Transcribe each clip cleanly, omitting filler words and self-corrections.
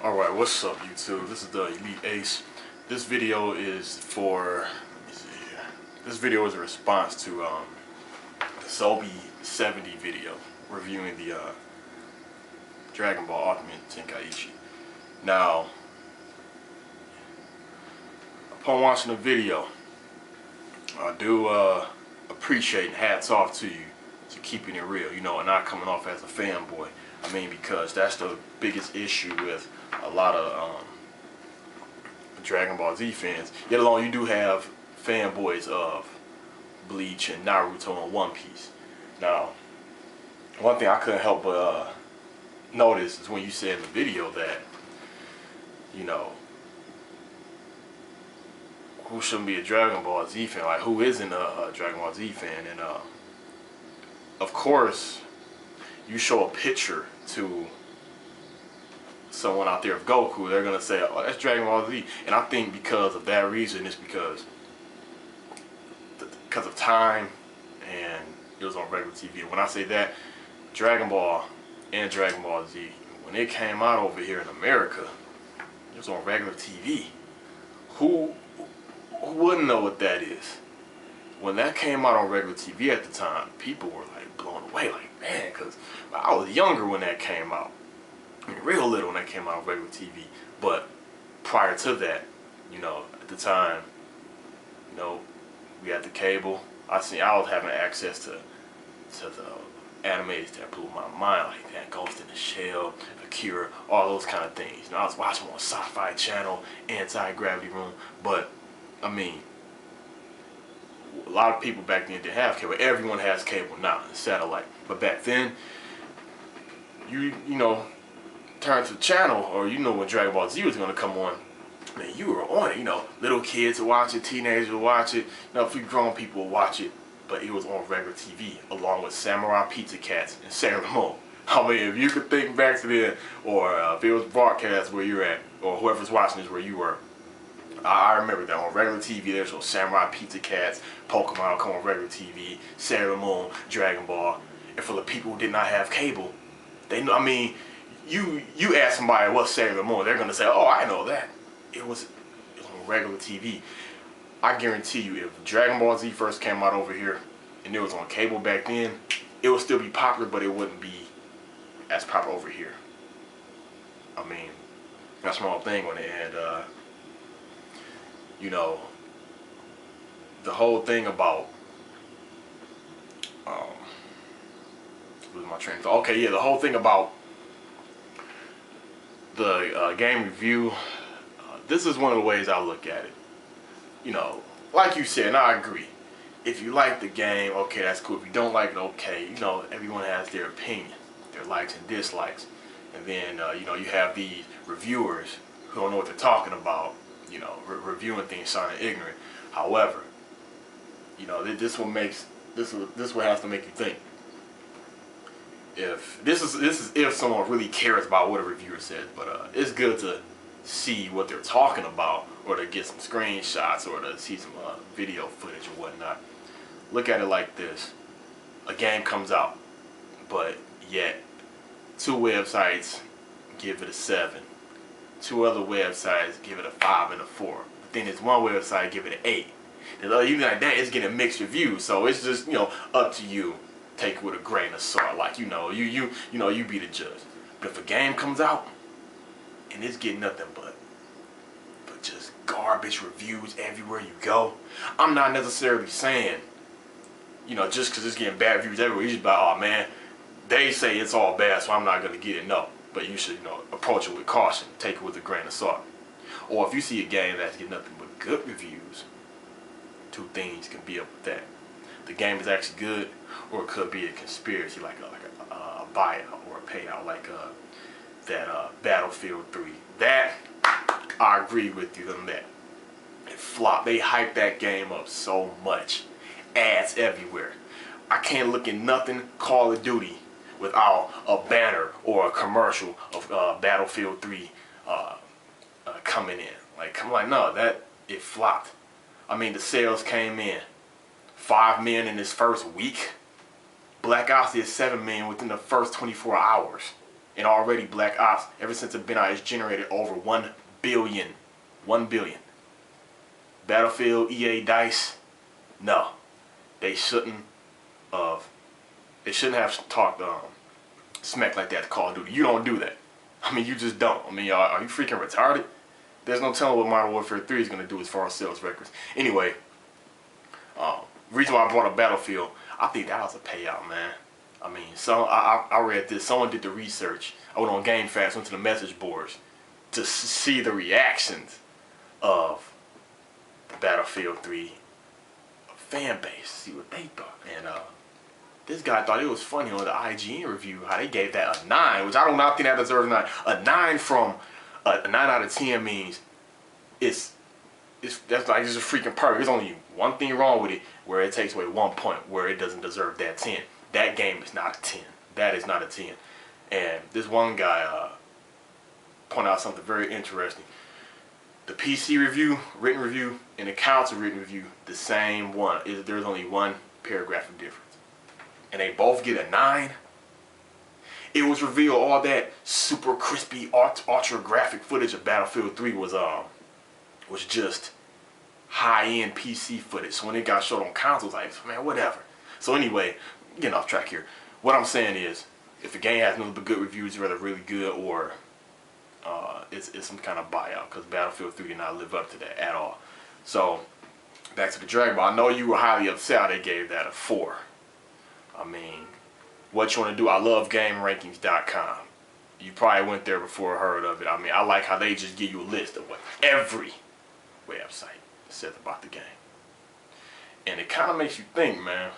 Alright, what's up YouTube? This is the Elite Ace. This video is for, let me see here. This video is a response to the Zobe70 video reviewing the Dragon Ball Ultimate Tenkaichi. Now, upon watching the video, I do appreciate and hats off to you to keeping it real, you know, and not coming off as a fanboy. I mean, because that's the biggest issue with a lot of Dragon Ball Z fans. Yet alone, you do have fanboys of Bleach and Naruto and One Piece. Now, one thing I couldn't help but notice is when you said in the video that, you know, who shouldn't be a Dragon Ball Z fan? Like, who isn't a Dragon Ball Z fan? And of course, you show a picture to someone out there of Goku, they're gonna say, "Oh, that's Dragon Ball Z." And I think because of that reason, it's because of time, and it was on regular TV. And when I say that, Dragon Ball and Dragon Ball Z, when it came out over here in America, it was on regular TV. Who wouldn't know what that is? When that came out on regular TV at the time, people were like blown away, like, man, because I was younger when that came out. I mean, real little when that came out on regular TV. But prior to that, you know, at the time, you know, we had the cable. I was having access to the animes that blew my mind, like that Ghost in the Shell, Akira, all those kind of things. You know, I was watching on Sci-Fi Channel, Anti-Gravity Room, but I mean, a lot of people back then didn't have cable. Everyone has cable now, and satellite. But back then, you know, turn to the channel, or you know when Dragon Ball Z was going to come on, man, you were on it. You know, little kids would watch it, teenagers would watch it, you know, a few grown people would watch it, but it was on regular TV, along with Samurai Pizza Cats and Sailor Moon. I mean, if you could think back to then, or if it was broadcast where you're at, or whoever's watching this where you were, I remember that on regular TV, there's those Samurai Pizza Cats, Pokemon come on regular TV, Sailor Moon, Dragon Ball. And for the people who did not have cable, they know, I mean, you ask somebody what's Sailor Moon, they're gonna say, "Oh, I know that." It was on regular TV. I guarantee you, if Dragon Ball Z first came out over here and it was on cable back then, it would still be popular, but it wouldn't be as popular over here. I mean, that's my whole thing on it. And you know, the whole thing about losing my train of thought. Okay, yeah, the whole thing about the game review, this is one of the ways I look at it. You know, like you said, and I agree. If you like the game, okay, that's cool. If you don't like it, okay. You know, everyone has their opinion, their likes and dislikes. And then, you know, you have these reviewers who don't know what they're talking about, you know, reviewing things sounding ignorant. However, you know, this one has to make you think. If this is if someone really cares about what a reviewer says, but it's good to see what they're talking about, or to get some screenshots, or to see some video footage or whatnot. Look at it like this: a game comes out, but yet 2 websites give it a 7. 2 other websites give it a 5 and a 4. But then there's one website give it an 8. And even like that, it's getting mixed reviews. So it's just, you know, up to you. Take it with a grain of salt. Like, you know, you be the judge. But if a game comes out and it's getting nothing but just garbage reviews everywhere you go, I'm not necessarily saying, you know, just because it's getting bad reviews everywhere, you just be like, "Oh man, they say it's all bad, so I'm not gonna get it." No. But you should, you know, approach it with caution. Take it with a grain of salt. Or if you see a game that's getting nothing but good reviews, 2 things can be up with that. The game is actually good, or it could be a conspiracy, like a buyout or a payout, like that Battlefield 3. That, I agree with you on that. It flopped. They hyped that game up so much. Ads everywhere. I can't look at nothing Call of Duty without a banner or a commercial of Battlefield 3 coming in. Like, I'm like, no, it flopped. I mean, the sales came in 5 million in this first week. Black Ops did 7 million within the first 24 hours. And already Black Ops, ever since it's been out, it's generated over 1 billion. 1 billion. Battlefield, EA, DICE, no. They shouldn't have talked smack like that to Call of Duty. You don't do that. I mean, you just don't. I mean, are you freaking retarded? There's no telling what Modern Warfare 3 is going to do as far as sales records. Anyway, reason why I brought up Battlefield, I think that was a payout, man. I mean, I read this. Someone did the research. I went on GameFAQs, went to the message boards to see the reactions of the Battlefield 3 fan base, see what they thought. And this guy thought it was funny on the IGN review how they gave that a 9, which I do not think that deserves a 9. A 9 from a 9 out of 10 means that's like just a freaking perfect. There's only one thing wrong with it, where it takes away 1 point, where it doesn't deserve that 10. That game is not a 10. That is not a 10. And this one guy pointed out something very interesting. The PC review, written review, and the console written review, the same one. There's only one paragraph of difference. And they both get a 9. It was revealed all that super crispy, ultra graphic footage of Battlefield 3 was just high-end PC footage. So when it got showed on consoles, like, man, whatever. So anyway, getting off track here. What I'm saying is, if a game has nothing but good reviews, whether really good or it's some kind of buyout, because Battlefield 3 did not live up to that at all. So back to the Dragon Ball. I know you were highly upset how they gave that a 4. I mean, what you want to do? I love GameRankings.com. You probably went there before or heard of it. I mean, I like how they just give you a list of what every website says about the game. And it kind of makes you think, man.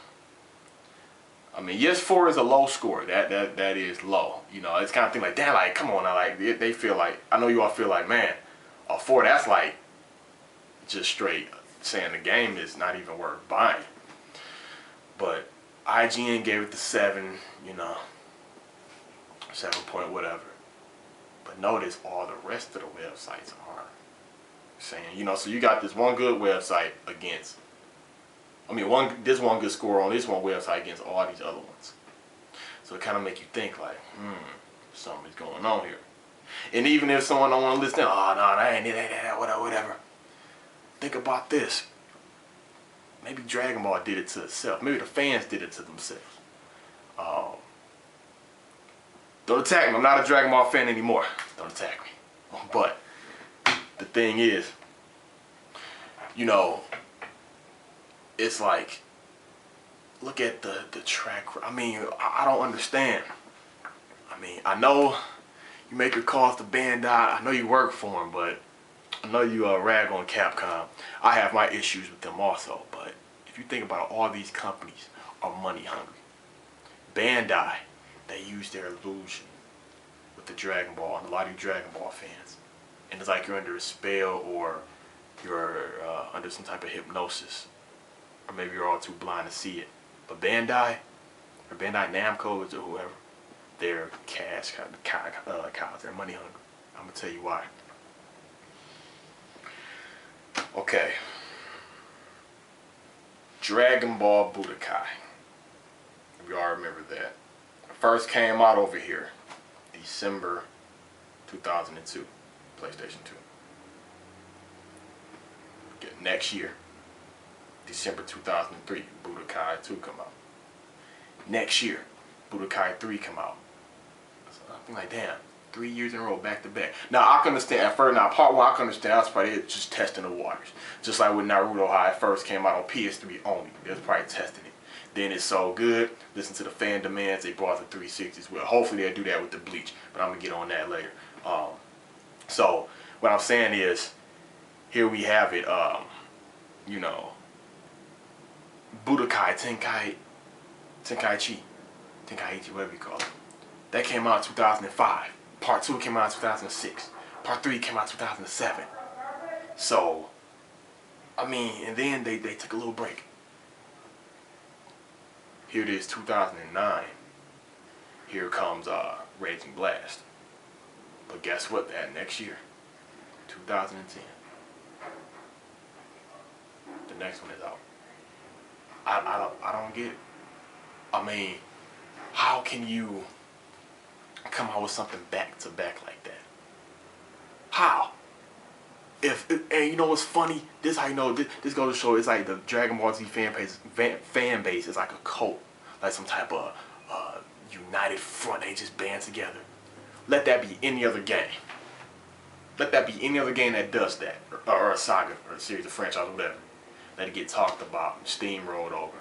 I mean, yes, 4 is a low score. That is low. You know, it's kind of thing like, damn, like, come on now. Like, they feel like, I know you all feel like, man, a 4, that's like just straight saying the game is not even worth buying. But IGN gave it the 7, you know, 7 point whatever. But notice all the rest of the websites are saying, you know, so you got this one good website against, I mean, this one good score on this one website against all these other ones. So it kind of make you think like, something's going on here. And even if someone don't want to listen, oh no, that ain't that, whatever. Think about this. Maybe Dragon Ball did it to itself. Maybe the fans did it to themselves. Don't attack me. I'm not a Dragon Ball fan anymore. Don't attack me. But the thing is, you know, it's like, look at the track. I mean, I don't understand. I mean, I know you make your calls to Bandai. I know you work for them, but I know you rag on Capcom. I have my issues with them also, but if you think about it, all these companies are money hungry. Bandai, they use their illusion with the Dragon Ball, and a lot of you Dragon Ball fans. And it's like you're under a spell, or you're under some type of hypnosis, or maybe you're all too blind to see it. But Bandai, or Bandai Namco, or whoever, they're cash cows. They're money hungry. I'm gonna tell you why. Okay. Dragon Ball Budokai. If y'all remember that. First came out over here, December 2002, PlayStation 2. Next year, December 2003, Budokai 2 come out. Next year, Budokai 3 come out. So I'm like, damn, 3 years in a row, back to back. Now I can understand at first. Now part 1, I can understand. That's probably just testing the waters. Just like with Naruto, how it first came out on PS3 only. They was probably testing it. Then it's so good. Listen to the fan demands. They brought the 360 as well. Hopefully they'll do that with the Bleach, but I'm gonna get on that later. So what I'm saying is, here we have it. You know, Budokai tenkaichi, whatever you call it. That came out in 2005. Part 2 came out in 2006. Part 3 came out in 2007. So, I mean, and then they took a little break. Here it is, 2009. Here comes Raging Blast. But guess what? That next year, 2010, the next one is out. I don't get it. I mean, how can you come out with something back to back like that? How? And you know what's funny? This how you know this goes to show it's like the Dragon Ball Z fan base is like a cult, like some type of united front. They just band together. Let that be any other game. Let that be any other game that does that, or a saga, or a series of franchise, or whatever. Let it get talked about and steamrolled over.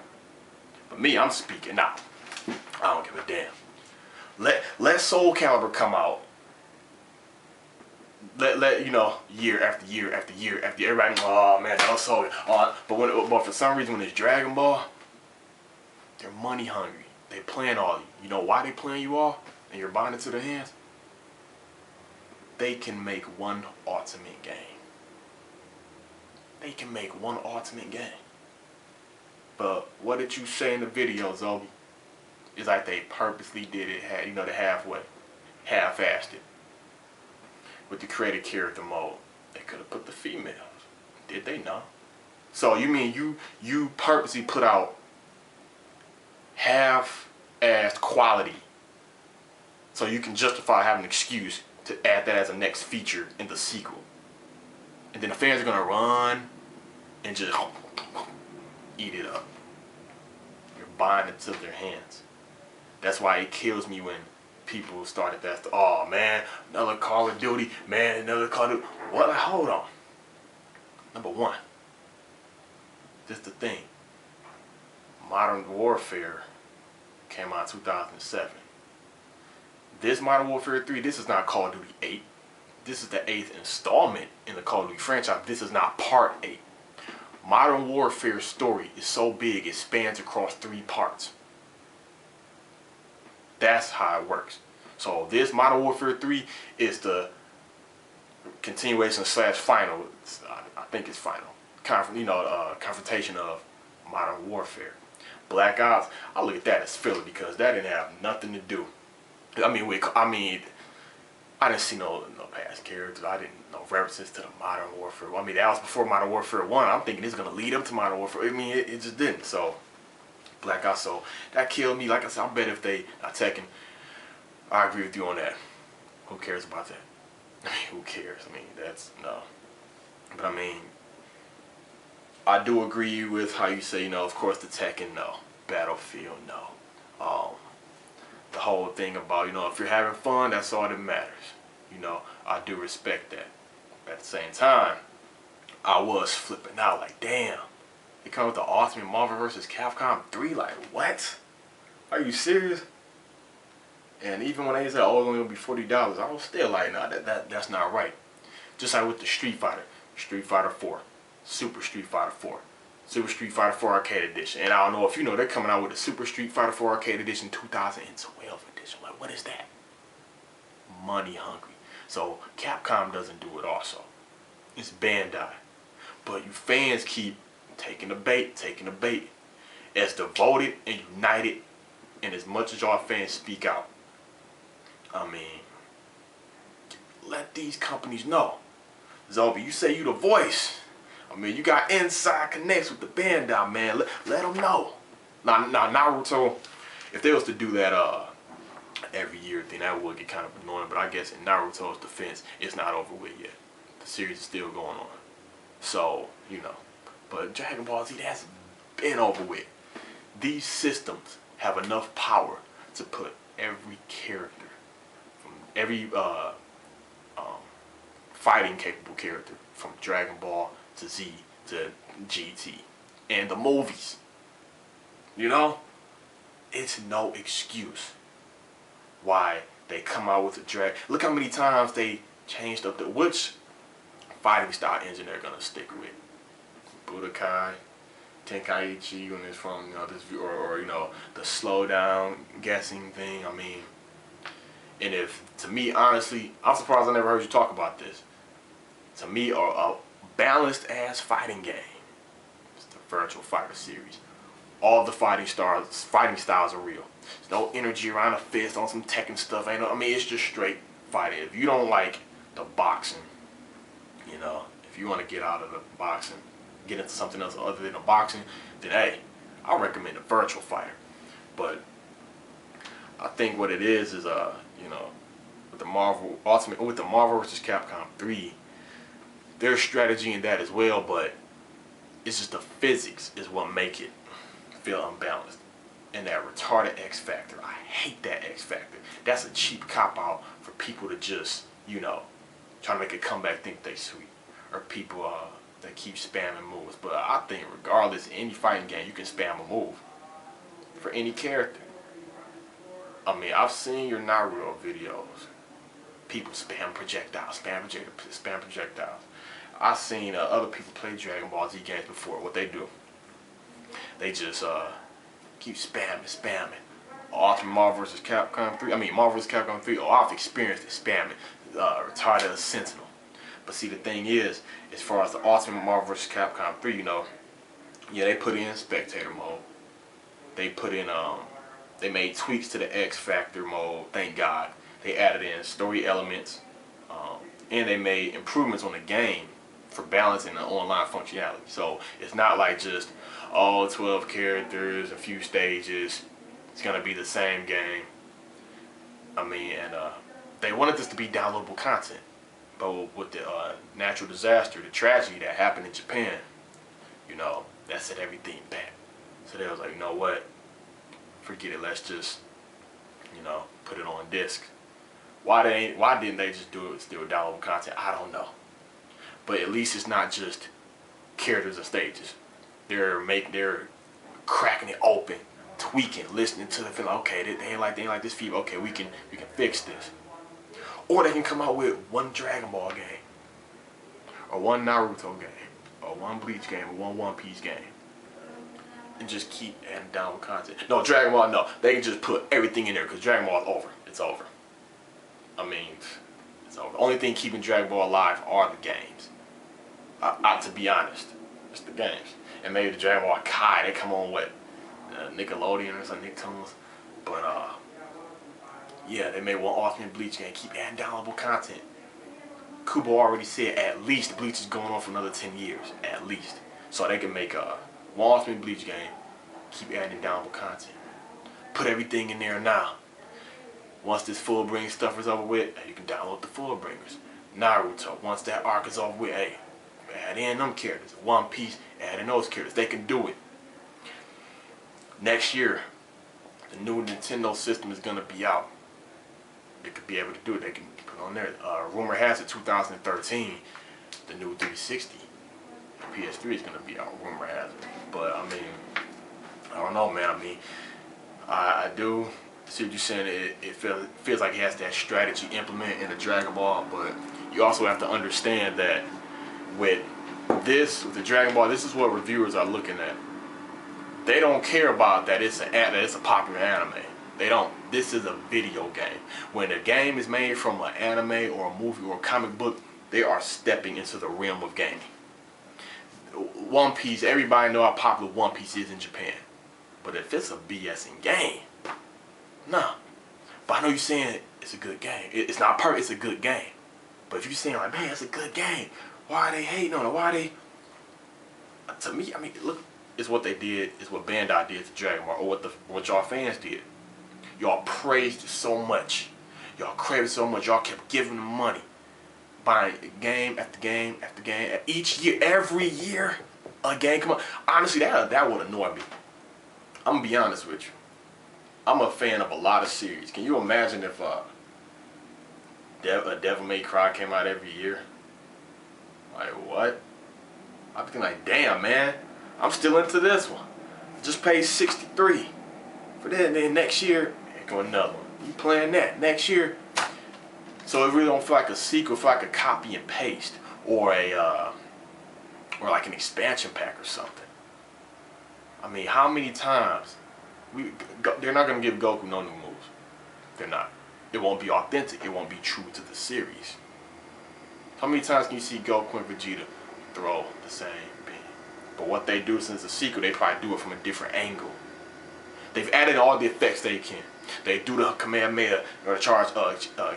But me, I'm speaking out. I don't give a damn. Let Soul Calibur come out. Let you know, year after year after year after year, everybody, oh man, that was so but for some reason when it's Dragon Ball, they're money hungry. They playing all you. You know why they playing you all? And you're bonded to their hands? They can make one ultimate game. They can make one ultimate game. But what did you say in the video, Zobe? It's like they purposely did it, you know, the halfway, half-assed it. With the created character mode, they could have put the females. Did they not? So you mean you purposely put out half-assed quality so you can justify having an excuse to add that as a next feature in the sequel, and then the fans are gonna run and just eat it up. You're buying it to their hands. That's why it kills me when people started that. Oh man, another Call of Duty, man, another Call of Duty. What? Hold on. Number one, this is the thing. Modern Warfare came out in 2007. This Modern Warfare 3, this is not Call of Duty 8. This is the 8th installment in the Call of Duty franchise. This is not part 8. Modern Warfare story is so big it spans across 3 parts. That's how it works. So this Modern Warfare 3 is the continuation / final. I think it's final. Confrontation of Modern Warfare. Black Ops, I look at that as filler because that didn't have nothing to do. I didn't see no past characters. I didn't know references to the Modern Warfare. I mean, that was before Modern Warfare 1. I'm thinking it's gonna lead up to Modern Warfare. I mean, it just didn't. So Black Ops, so that killed me. Like I said, I bet if they not Tekken, I agree with you on that. Who cares about that? I mean, who cares? I mean, that's no. But I mean, I do agree with how you say, you know, of course the Tekken, no. Battlefield, no. The whole thing about, you know, if you're having fun, that's all that matters. You know, I do respect that. At the same time, I was flipping out like, damn. It comes with the Ultimate Marvel vs. Capcom 3, like, what? Are you serious? And even when they said, oh, it's only gonna be $40, I was still like, nah, that's not right. Just like with the Street Fighter 4, Super Street Fighter 4, Super Street Fighter 4 Arcade Edition. And I don't know if you know, they're coming out with a Super Street Fighter 4 Arcade Edition 2012 edition. Like, what is that? Money hungry. So Capcom doesn't do it also. It's Bandai. But you fans keep taking the bait. As devoted and united, and as much as y'all fans speak out, I mean, let these companies know. Zobe, you say you the voice. I mean, you got inside connects with the Bandai, man. Let them know. Now, Naruto, if they was to do that every year, then that would get kind of annoying. But I guess in Naruto's defense, it's not over with yet. The series is still going on. So, you know. But Dragon Ball Z, that's been over with. These systems have enough power to put every character, from every fighting capable character, from Dragon Ball to Z to GT, and the movies. You know, it's no excuse why they come out with a drag. Look how many times they changed up which fighting style engine they're gonna stick with. Budokai, tenkaichi when it's from, you know, this view, or you know, the slow down guessing thing. I mean, and if, to me, honestly, I'm surprised I never heard you talk about this. To me, a balanced ass fighting game, it's the Virtual Fighter series. All the fighting styles are real. There's no energy around a fist on some Tekken stuff. I mean, it's just straight fighting. If you don't like the boxing, you know, if you want to get out of the boxing, get into something else other than the boxing, then hey, I recommend a Virtual Fighter. But I think what it is you know, the Marvel vs. Capcom 3, there's strategy in that as well, but it's just the physics is what make it feel unbalanced. And that retarded X Factor, I hate that X Factor. That's a cheap cop out for people to just, you know, try to make a comeback, think they sweet, or people that keep spamming moves. But I think regardless, any fighting game you can spam a move for any character. I mean, I've seen your Naruto videos. People spam projectiles, spam projectiles. I've seen other people play Dragon Ball Z games before. What they do, they just keep spamming. Ultimate Marvel vs. Capcom 3. I mean, Marvel vs. Capcom 3. Oh, I've experienced it spamming. Retarded Sentinel. But see, the thing is, as far as the Ultimate Marvel vs. Capcom 3, you know, yeah, they put in spectator mode. They put in they made tweaks to the X Factor mode. Thank God. They added in story elements, and they made improvements on the game for balancing the online functionality. So it's not like just all 12 characters, a few stages. It's gonna be the same game. I mean, and they wanted this to be downloadable content, but with the natural disaster, the tragedy that happened in Japan, you know, that set everything back. So they was like, you know what? Forget it. Let's just, you know, put it on disc. Why didn't they just do it with still downloadable content? I don't know. But at least it's not just characters and stages. They're cracking it open, tweaking, listening to the film. Okay, they ain't like this feature. Okay, we can fix this. Or they can come out with one Dragon Ball game, or one Naruto game, or one Bleach game, or one One Piece game, and just keep adding down content. No, Dragon Ball, no. They can just put everything in there because Dragon Ball is over. It's over. I mean, it's over. The only thing keeping Dragon Ball alive are the games. To be honest, it's the games. And maybe the Dragon Ball Kai, they come on with Nickelodeon or something, Nicktoons. But yeah, they made one Ultimate Bleach game. Keep adding downloadable content. Kubo already said at least Bleach is going on for another 10 years, at least. So they can make one Ultimate Bleach game. Keep adding downloadable content. Put everything in there now. Once this Fullbring stuff is over with, you can download the Fullbringers. Naruto, once that arc is over with, hey, add in them characters. One Piece, add in those characters. They can do it. Next year, the new Nintendo system is going to be out. They could be able to do it. They can put on there. Rumor has it 2013, the new 360, PS3 is going to be out. Rumor has it. But, I mean, I don't know, man. I mean, I do see what you're saying. It feels like it has that strategy implement in the Dragon Ball, but you also have to understand that with the Dragon Ball, this is what reviewers are looking at. They don't care about that it's a popular anime. They don't. This is a video game. When a game is made from an anime or a movie or a comic book, they are stepping into the realm of gaming. One Piece, everybody know how popular One Piece is in Japan. But if it's a BSing game, nah. But I know you're saying it's a good game. It's not perfect, it's a good game. But if you're saying like, man, it's a good game, why are they hating on it? Why are they... To me, I mean, look, it's what they did, it's what Bandai did to Dragon Ball, or what y'all fans did. Y'all praised it so much. Y'all craved it so much, y'all kept giving them money. Buying game after game after game. Each year, every year, a game come out. Honestly, that would annoy me. I'm going to be honest with you. I'm a fan of a lot of series. Can you imagine if a Devil May Cry came out every year? Like, what? I'd be thinking like, damn, man, I'm still into this one. Just paid $63 for that, and then next year, here go another one. You playing that next year? So it really don't feel like a sequel, it feel like a copy and paste, or or like an expansion pack or something. I mean, how many times they're not gonna give Goku no new moves? They're not. It won't be authentic. It won't be true to the series. How many times can you see Goku and Vegeta throw the same beam? But what they do, since it's a sequel, they probably do it from a different angle. They've added all the effects they can. They do the Kamehameha or charge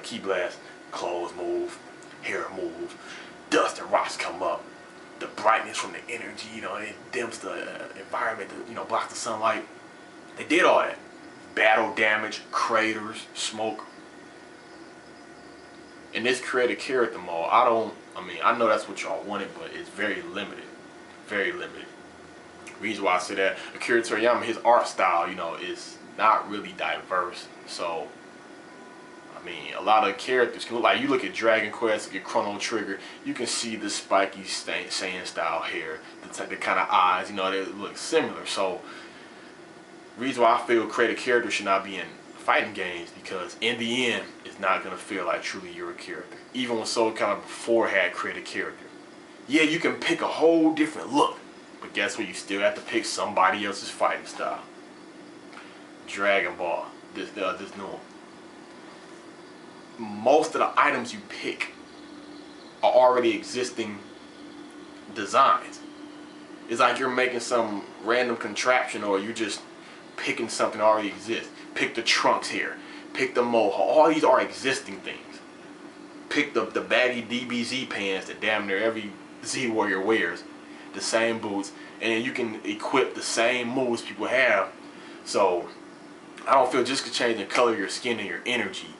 Ki blast, clothes move, hair move, dust and rocks come up. The brightness from the energy, you know, it dims the environment, you know, blocks the sunlight. They did all that. Battle damage, craters, smoke. in this creative character mode, I know that's what y'all wanted, but it's very limited. Very limited. Reason why I say that, Akira Toriyama, his art style, you know, is not really diverse. So, I mean, a lot of characters can look like, you look at Dragon Quest, look at Chrono Trigger, you can see the spiky Saiyan style hair, the kind of eyes, you know, they look similar. So, reason why I feel creative characters should not be in fighting games, because in the end, it's not going to feel like truly your character. Even when Soul Calibur before had creative character. Yeah, you can pick a whole different look, but guess what? You still have to pick somebody else's fighting style. Dragon Ball, this new one. Most of the items you pick are already existing designs. It's like you're making some random contraption, or you just picking something that already exists. Pick the trunks here. Pick the mohawk. All these are existing things. Pick the baggy DBZ pants that damn near every Z Warrior wears. The same boots. And then you can equip the same moves people have. So, I don't feel just changing the color of your skin and your energy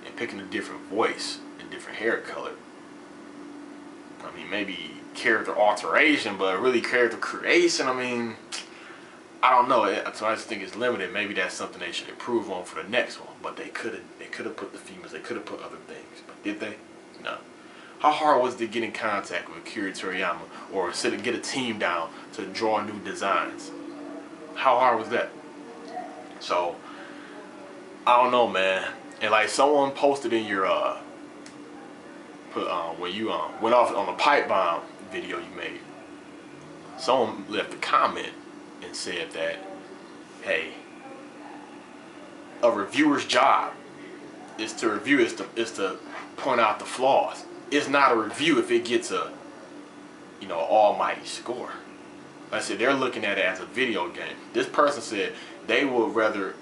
and picking a different voice and different hair color. I mean, maybe character alteration, but really character creation, I mean, I don't know. So I just think it's limited. Maybe that's something they should improve on for the next one. But they could have put the females. They could have put other things. But did they? No. How hard was it to get in contact with Akira Toriyama, or get a team down to draw new designs? How hard was that? So I don't know, man. And like someone posted in your when you went off on the pipe bomb video you made, someone left a comment and said that, hey, a reviewer's job is to review, is to point out the flaws. It's not a review if it gets a, you know, almighty score. Like I said, they're looking at it as a video game. This person said they would rather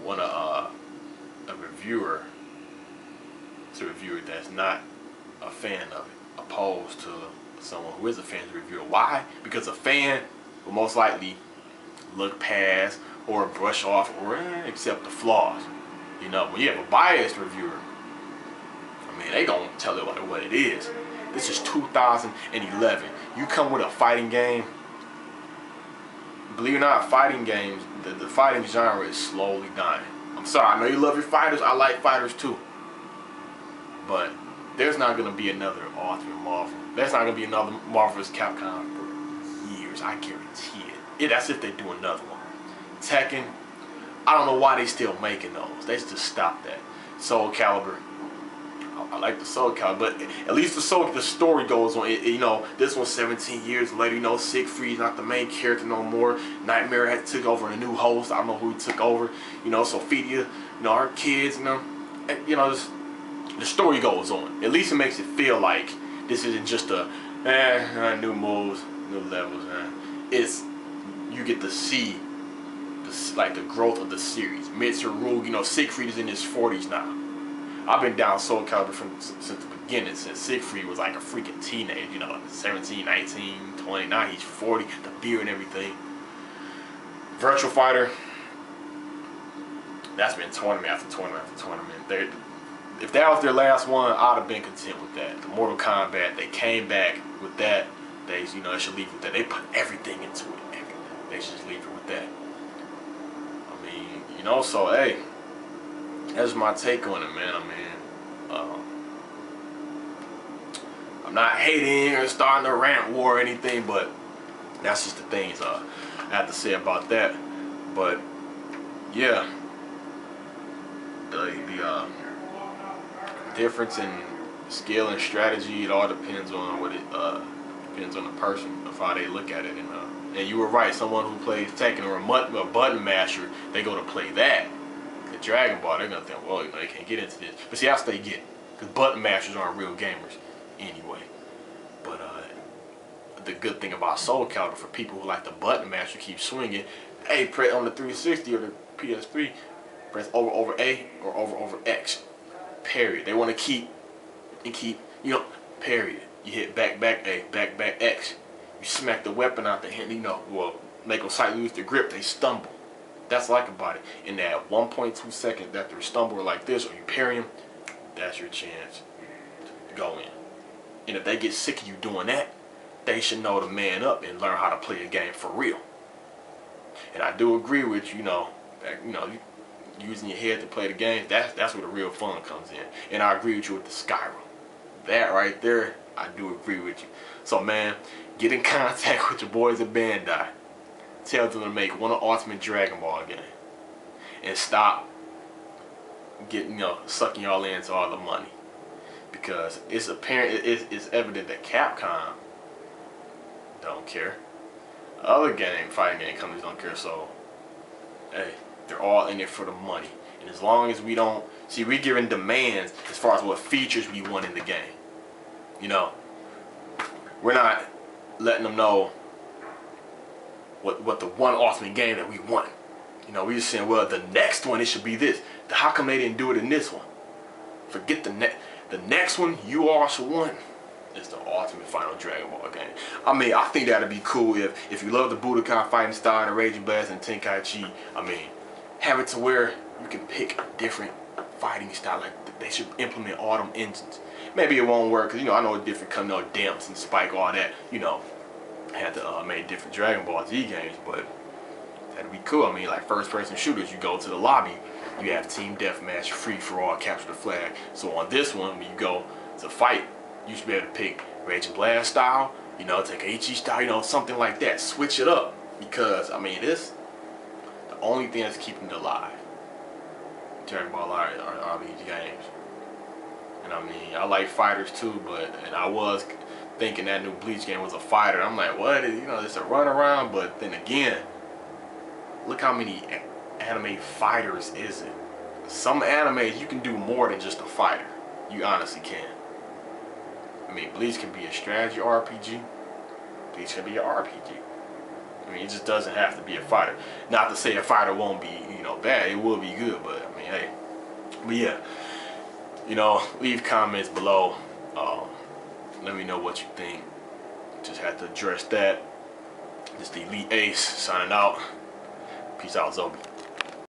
want a reviewer that's not a fan of it, opposed to someone who is a fan of the reviewer. Why? Because a fan will most likely look past or brush off or accept the flaws. You know, when you have a biased reviewer, I mean, they gonna tell it what it is. This is 2011. You come with a fighting game. Believe it or not, fighting games, the fighting genre is slowly dying. I'm sorry, I know you love your fighters. I like fighters too. But there's not gonna be another Ultimate Marvel. There's not gonna be another Marvel vs. Capcom for years. I guarantee it. That's if they do another one. Tekken, I don't know why they still making those. They just stopped that. Soul Calibur, I like the Soul Calibur, but at least the story goes on. You know, this one's 17 years later. You know, Siegfried's not the main character no more. Nightmare had took over a new host. I don't know who he took over. You know, Sophia, you know, her kids. You know, the story goes on. At least it makes it feel like this isn't just a new moves, new levels. It's, you get to see the growth of the series. Mitsuru, you know, Siegfried is in his 40s now. I've been down Soul Calibur since the beginning, since Siegfried was like a freaking teenager, you know, 17, 19, 20, now he's 40, the beard and everything. Virtual Fighter, that's been tournament after tournament after tournament. If that was their last one, I'd have been content with that. The Mortal Kombat, they came back with that. They should leave with that. They put everything into it. Everything. They should just leave it with that. I mean, you know, so hey, that's my take on it, man. I mean, I'm not hating or starting a rant war or anything, but that's just the things I have to say about that. But yeah, the difference in skill and strategy, it all depends on what depends on the person of how they look at it. And you were right, someone who plays Tekken or a button masher, they go to play that. The Dragon Ball, they're gonna think, well, you know, they can't get into this. But see, that's what they get, because button mashers aren't real gamers anyway. But the good thing about Soul Calibur, for people who like the button masher, keep swinging, hey, press on the 360 or the PS3, press over A or over X. Period. They want to keep, you know, period. You hit back A, back X. You smack the weapon out the hand, you know, well, make them slightly lose their grip, they stumble. That's like about it. In that 1.2 seconds after a stumble like this, or you parry him, that's your chance. go in. And if they get sick of you doing that, they should know to man up and learn how to play the game for real. And I do agree with you, using your head to play the game, that's where the real fun comes in. And I agree with you with the Skyrim. That right there, I do agree with you. So man, get in contact with your boys at Bandai. Tell them to make one Ultimate Dragon Ball game. And stop getting, sucking y'all into all the money. Because it's apparent, it's evident that Capcom don't care. Other fighting game companies don't care, so hey, they're all in it for the money. And as long as we don't see, we're giving demands as far as what features we want in the game. We're not letting them know what the one ultimate game that we want. We just saying, well, the next one it should be this. How come they didn't do it in this one? Forget the next one you also want is the ultimate final Dragon Ball game. I mean, I think that'd be cool if you love the Budokai fighting style and the Raging Blast and Tenkaichi. I mean, have it to where you can pick a different fighting style. Like they should implement all them engines. Maybe it won't work because I know different Damps and Spike, all that. Had to make different Dragon Ball Z games, but that'd be cool. I mean, like first-person shooters, you go to the lobby, you have team deathmatch, free for all, capture the flag. So on this one, when you go to fight, you should be able to pick Raging Blast style, tenkaichi style, something like that. Switch it up, because I mean, this the only thing that's keeping it alive. Dragon Ball are RPG games, and I mean, I like fighters too, and I was thinking that new Bleach game was a fighter. I'm like, what? It's a run around, but then again, look how many anime fighters is it? Some animes you can do more than just a fighter. You honestly can. I mean, Bleach can be a strategy RPG. Bleach can be an RPG. I mean, it just doesn't have to be a fighter. Not to say a fighter won't be, bad. It will be good, but I mean, hey. But yeah, leave comments below. Let me know what you think. Just had to address that. This is the Elite Ace signing out. Peace out, Zobe.